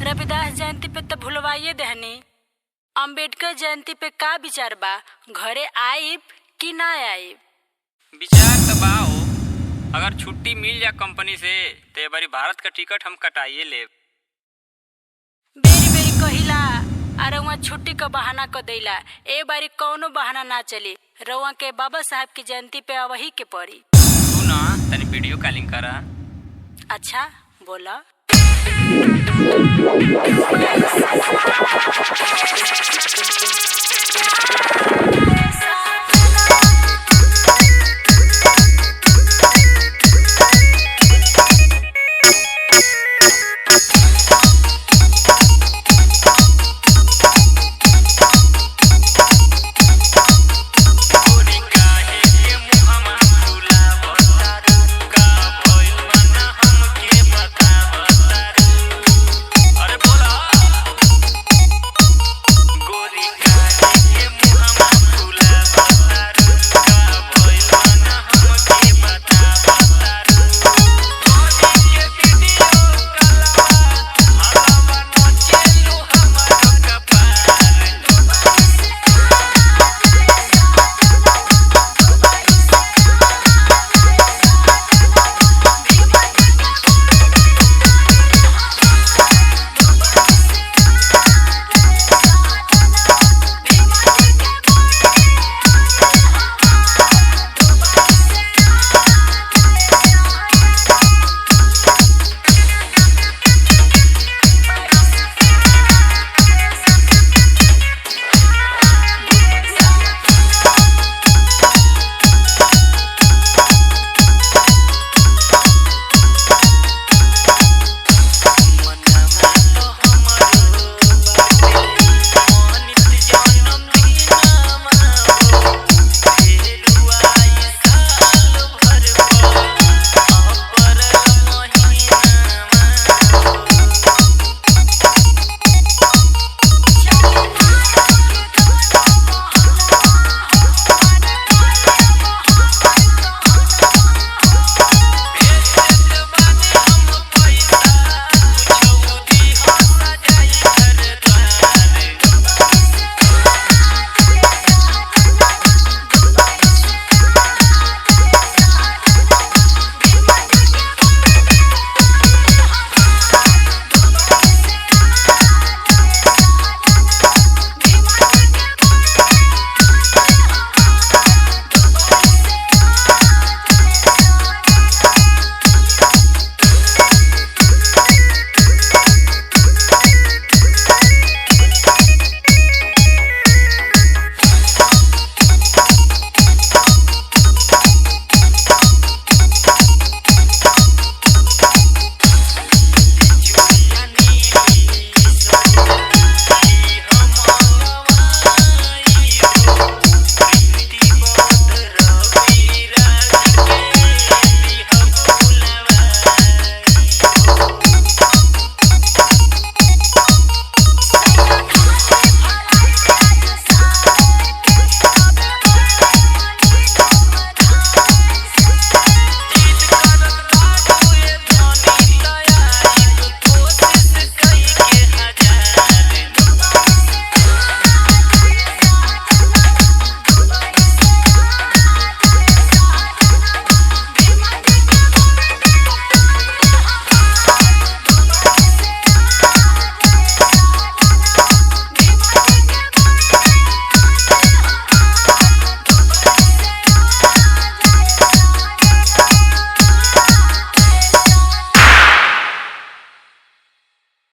रविदास जयंती पे तो भुलवाइए दहनी। अम्बेडकर जयंती पे का विचार बा? घरे आइब कि ना आइब? विचार तो बा हो, अगर छुट्टी मिल जा कंपनी से तो ये बारी भारत का टिकट हम कटाइए ले। बेरी बेरी कहिला आ रउआ छुट्टी का बहाना क देला। ए बारी कौनो बहाना ना चली, रउआ के बाबा साहब की जयंती पे अवही के पड़ी। तू ना तनी वीडियो कॉलिंग करा। अच्छा बोला।